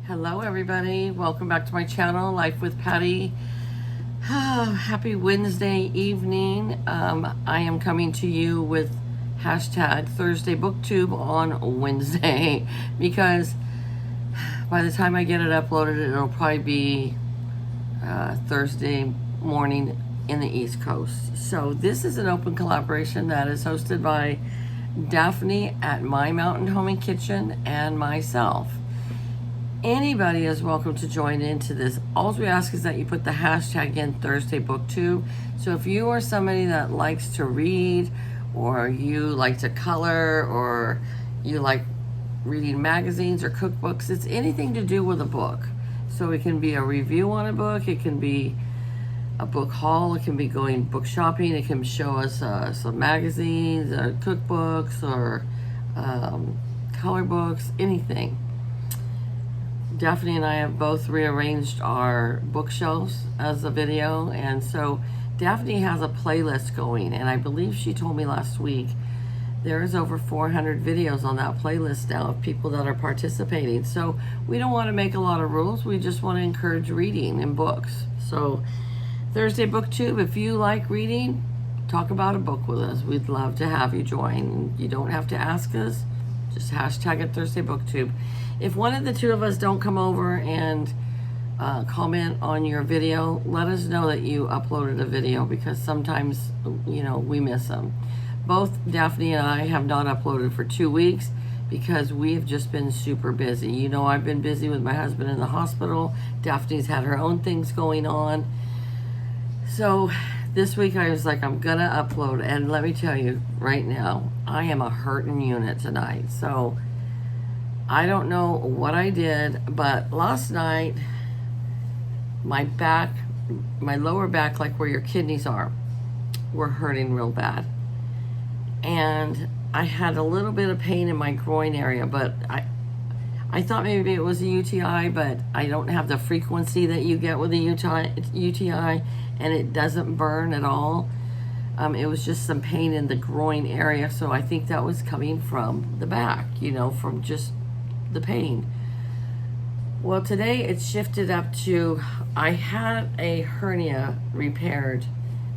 Hello everybody, welcome back to my channel, Life with Patty. Happy Wednesday evening. I am coming to you with hashtag Thursday BookTube on Wednesday because by the time I get it uploaded, it'll probably be Thursday morning in the East Coast. So this is an open collaboration that is hosted by Daphne at My Mountain Home and Kitchen and myself. Anybody is welcome to join into this. All we ask is that you put the hashtag in Thursday BookTube. So if you are somebody that likes to read, or you like to color, or you like reading magazines or cookbooks, it's anything to do with a book. So it can be a review on a book, it can be a book haul, it can be going book shopping, it can show us some magazines, or cookbooks, or color books, anything. Daphne and I have both rearranged our bookshelves as a video, and so Daphne has a playlist going, and I believe she told me last week there is over 400 videos on that playlist now of people that are participating. So we don't want to make a lot of rules, we just want to encourage reading in books. So Thursday BookTube, if you like reading, talk about a book with us. We'd love to have you join. You don't have to ask us, just hashtag it Thursday BookTube. If one of the two of us don't come over and comment on your video, let us know that you uploaded a video, because sometimes, we miss them. Both Daphne and I have not uploaded for 2 weeks because we've just been super busy. I've been busy with my husband in the hospital. Daphne's had her own things going on. So this week I was like, I'm gonna upload, and let me tell you right now, I am a hurting unit tonight. So I don't know what I did, but last night, my lower back, like where your kidneys are, were hurting real bad. And I had a little bit of pain in my groin area, but I thought maybe it was a UTI, but I don't have the frequency that you get with a UTI, and it doesn't burn at all. It was just some pain in the groin area, so I think that was coming from the back, from just the pain. Well, today it's shifted up to, I had a hernia repaired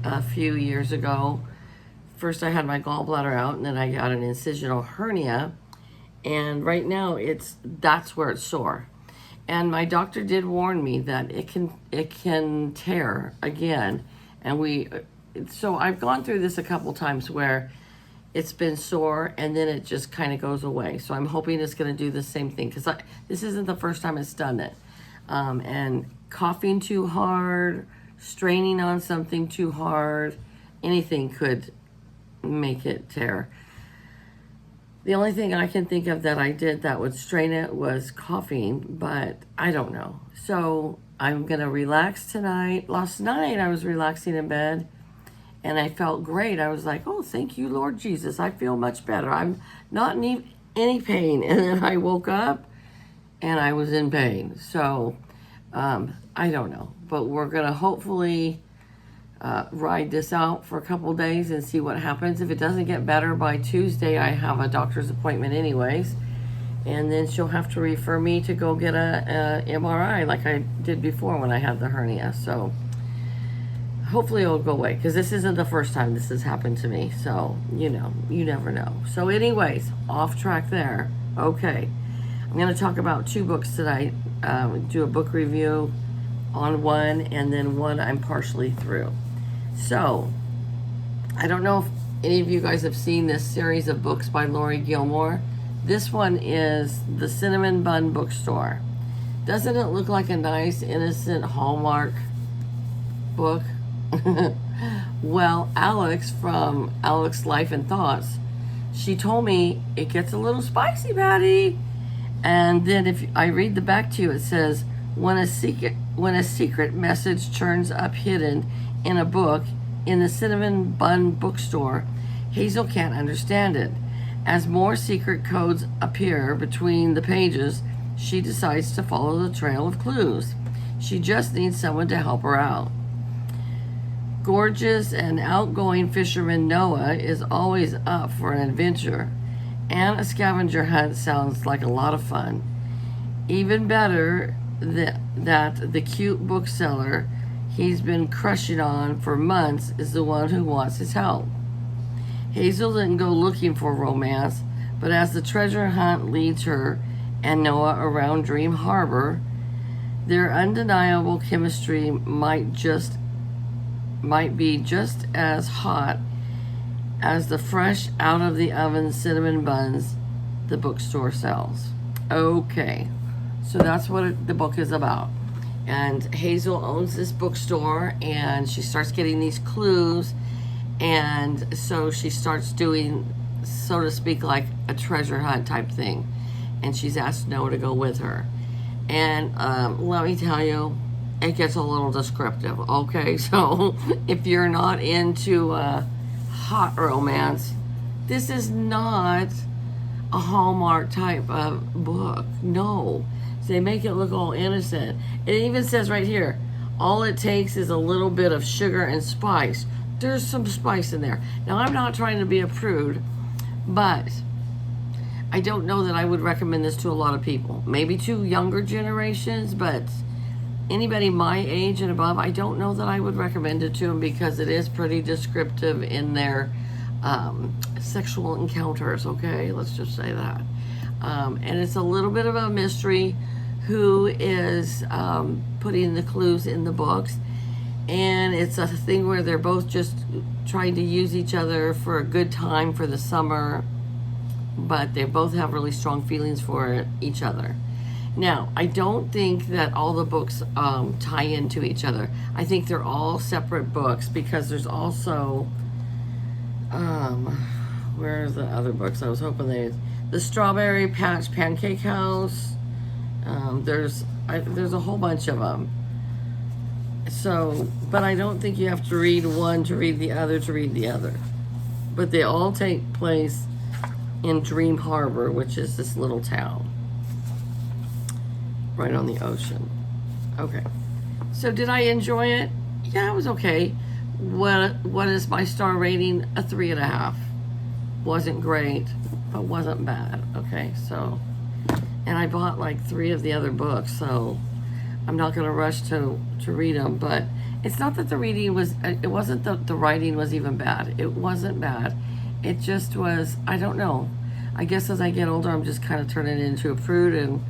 a few years ago. First I had my gallbladder out, and then I got an incisional hernia, and right now that's where it's sore. And my doctor did warn me that it can tear again, and so I've gone through this a couple times where it's been sore and then it just kind of goes away. So I'm hoping it's going to do the same thing, because this isn't the first time it's done it. And coughing too hard, straining on something too hard, anything could make it tear. The only thing I can think of that I did that would strain it was coughing, but I don't know. So I'm going to relax tonight. Last night I was relaxing in bed, and I felt great. I was like, oh, thank you, Lord Jesus. I feel much better. I'm not in any pain. And then I woke up and I was in pain. So I don't know. But we're going to hopefully ride this out for a couple days and see what happens. If it doesn't get better by Tuesday, I have a doctor's appointment anyways. And then she'll have to refer me to go get a MRI like I did before when I had the hernia. So hopefully it'll go away, because this isn't the first time this has happened to me. So, you never know. So anyways, off track there. Okay. I'm going to talk about 2 books tonight. Do a book review on one, and then one I'm partially through. So, I don't know if any of you guys have seen this series of books by Laurie Gilmore. This one is The Cinnamon Bun Bookstore. Doesn't it look like a nice, innocent Hallmark book? Well, Alex from Alex Life and Thoughts, she told me it gets a little spicy, Patty. And then if I read the back to you, it says, when a secret message turns up hidden in a book in the Cinnamon Bun Bookstore, Hazel can't understand it. As more secret codes appear between the pages, she decides to follow the trail of clues. She just needs someone to help her out. Gorgeous and outgoing fisherman Noah is always up for an adventure, and a scavenger hunt sounds like a lot of fun. Even better, that the cute bookseller he's been crushing on for months is the one who wants his help. Hazel didn't go looking for romance, but as the treasure hunt leads her and Noah around Dream Harbor, their undeniable chemistry might be just as hot as the fresh out of the oven cinnamon buns the bookstore sells. Okay, so that's what the book is about. And Hazel owns this bookstore, and she starts getting these clues, and so she starts doing, so to speak, like a treasure hunt type thing. And she's asked Noah to go with her. And let me tell you, it gets a little descriptive. Okay, so if you're not into hot romance, this is not a Hallmark type of book. No. They make it look all innocent. It even says right here, all it takes is a little bit of sugar and spice. There's some spice in there. Now, I'm not trying to be a prude, but I don't know that I would recommend this to a lot of people. Maybe to younger generations, but anybody my age and above, I don't know that I would recommend it to them because it is pretty descriptive in their sexual encounters, okay? Let's just say that. And it's a little bit of a mystery who is putting the clues in the books. And it's a thing where they're both just trying to use each other for a good time for the summer, but they both have really strong feelings for each other. Now, I don't think that all the books tie into each other. I think they're all separate books because there's also, where are the other books? I was hoping the Strawberry Patch Pancake House. There's a whole bunch of them. So, but I don't think you have to read one to read the other to read the other. But they all take place in Dream Harbor, which is this little town right on the ocean. Okay. So did I enjoy it? Yeah, it was okay. What is my star rating? A 3.5. Wasn't great, but wasn't bad. Okay, so, and I bought like 3 of the other books, so I'm not going to rush to read them. But it's not that the reading was, it wasn't that the writing was even bad. It wasn't bad. It just was, I don't know. I guess as I get older, I'm just kind of turning into a prude, and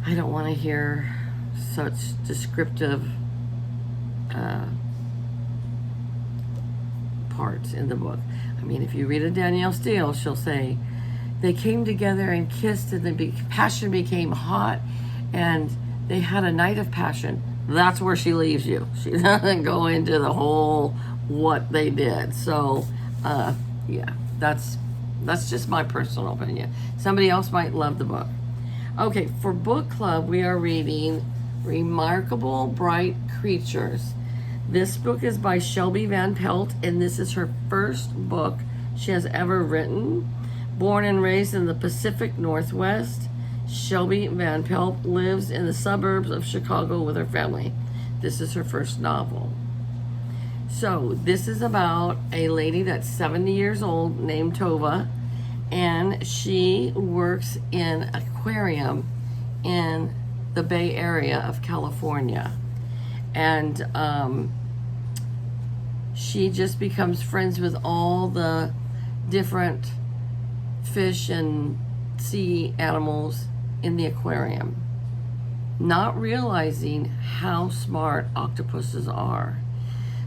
I don't want to hear such descriptive parts in the book. I mean, if you read a Danielle Steele, she'll say, they came together and kissed, and the passion became hot, and they had a night of passion. That's where she leaves you. She doesn't go into the whole what they did. So, yeah, that's just my personal opinion. Somebody else might love the book. Okay, for book club, we are reading Remarkable Bright Creatures. This book is by Shelby Van Pelt, and this is her first book she has ever written. Born and raised in the Pacific Northwest, Shelby Van Pelt lives in the suburbs of Chicago with her family. This is her first novel. So this is about a lady that's 70 years old named Tova, and she works in an aquarium in the Bay Area of California. And she just becomes friends with all the different fish and sea animals in the aquarium, not realizing how smart octopuses are.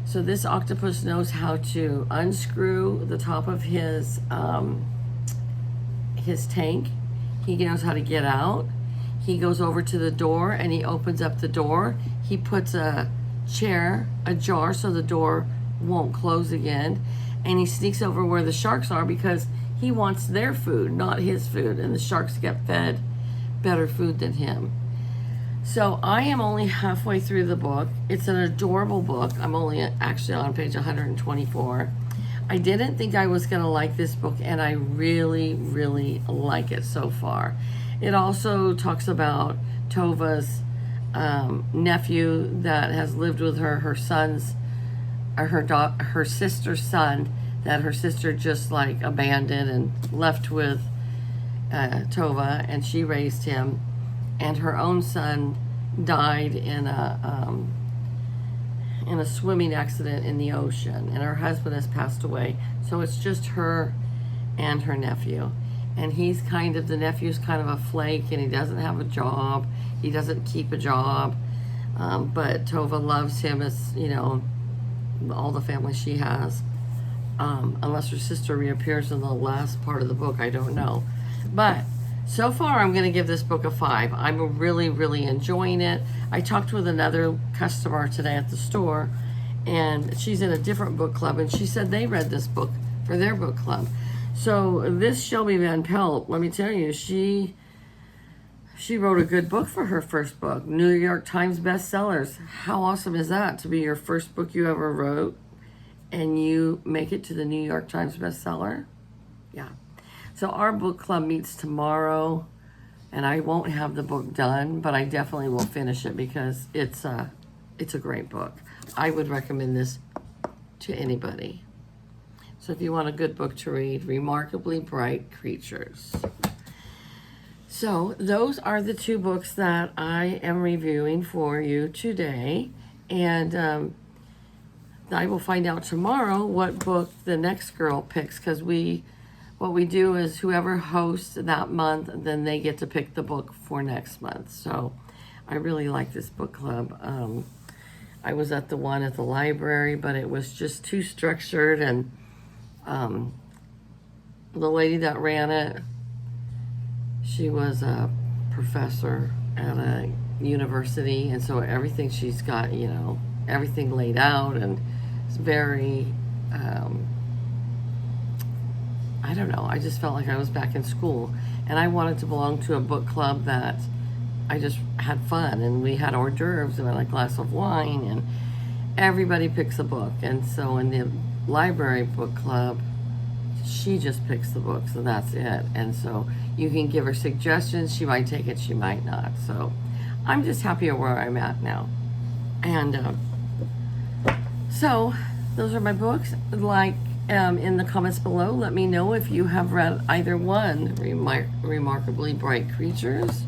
So this octopus knows how to unscrew the top of his tank. He knows how to get out. He goes over to the door and he opens up the door. He puts a chair ajar so the door won't close again. And he sneaks over where the sharks are because he wants their food, not his food. And the sharks get fed better food than him. So I am only halfway through the book. It's an adorable book. I'm only actually on page 124. I didn't think I was going to like this book, and I really, really like it so far. It also talks about Tova's nephew that has lived with her, her sister's son, that her sister just like abandoned and left with Tova, and she raised him. and her own son died in a swimming accident in the ocean, and her husband has passed away. So it's just her and her nephew. And the nephew's kind of a flake, and he doesn't have a job. He doesn't keep a job. But Tova loves him as, all the family she has. Unless her sister reappears in the last part of the book, I don't know. But so far, I'm going to give this book a 5. I'm really, really enjoying it. I talked with another customer today at the store, and she's in a different book club, and she said they read this book for their book club. So this Shelby Van Pelt, let me tell you, she wrote a good book for her first book, New York Times bestsellers. How awesome is that, to be your first book you ever wrote and you make it to the New York Times bestseller? Yeah. So our book club meets tomorrow, and I won't have the book done, but I definitely will finish it because it's a great book. I would recommend this to anybody. So if you want a good book to read, Remarkably Bright Creatures. So those are the 2 books that I am reviewing for you today. And I will find out tomorrow what book the next girl picks, because what we do is whoever hosts that month, then they get to pick the book for next month. So I really like this book club. I was at the one at the library, but it was just too structured, and the lady that ran it, she was a professor at a university, and so everything she's got, everything laid out, and it's very, I don't know, I just felt like I was back in school, and I wanted to belong to a book club that I just had fun, and we had hors d'oeuvres and a glass of wine, and everybody picks a book. And so in the library book club, she just picks the books, and that's it. And so you can give her suggestions. She might take it, she might not. So I'm just happy where I'm at now. And so those are my books. In the comments below, let me know if you have read either one, Remarkably Bright Creatures.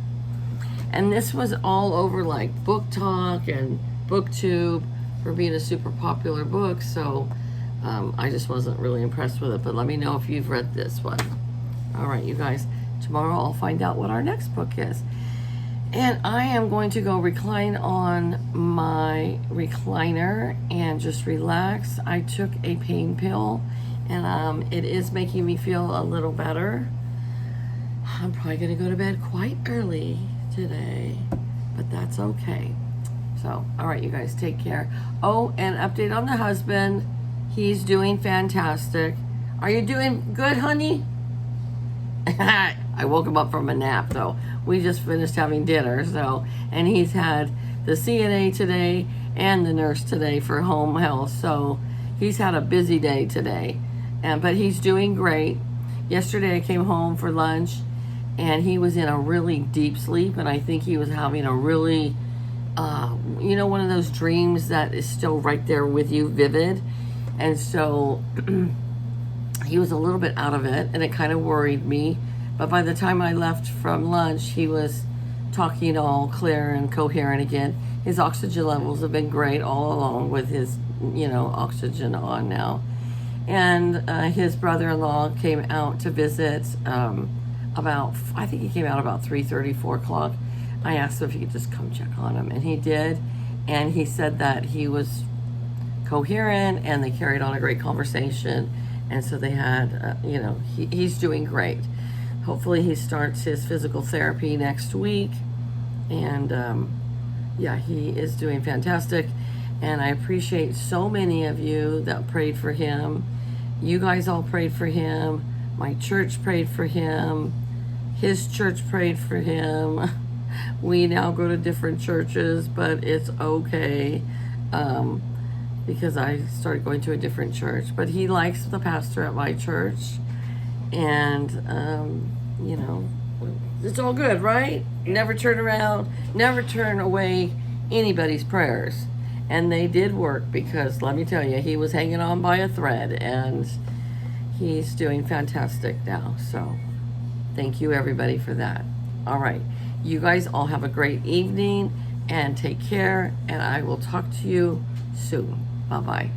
And this was all over Book Talk and BookTube for being a super popular book. So I just wasn't really impressed with it. But let me know if you've read this one. All right, you guys. Tomorrow I'll find out what our next book is. And I am going to go recline on my recliner and just relax. I took a pain pill, and it is making me feel a little better. I'm probably going to go to bed quite early today, but that's okay. So, all right, you guys, take care. Oh, and update on the husband. He's doing fantastic. Are you doing good, honey? I woke him up from a nap, though. We just finished having dinner, and he's had the CNA today and the nurse today for home health, so he's had a busy day today, but he's doing great. Yesterday I came home for lunch, and he was in a really deep sleep, and I think he was having a really, one of those dreams that is still right there with you, vivid, and so he was a little bit out of it, and it kind of worried me. But by the time I left from lunch, he was talking all clear and coherent again. His oxygen levels have been great all along with his, oxygen on now. And his brother-in-law came out to visit I think he came out about 3:30, 4 o'clock. I asked him if he could just come check on him, and he did. And he said that he was coherent, and they carried on a great conversation. And so they had, he's doing great. Hopefully he starts his physical therapy next week. And he is doing fantastic. And I appreciate so many of you that prayed for him. You guys all prayed for him. My church prayed for him. His church prayed for him. We now go to different churches, but it's okay. Because I started going to a different church. But he likes the pastor at my church. And, it's all good, right? Never turn around, never turn away anybody's prayers. And they did work, because let me tell you, he was hanging on by a thread, and he's doing fantastic now. So thank you, everybody, for that. All right. You guys all have a great evening and take care, and I will talk to you soon. Bye-bye.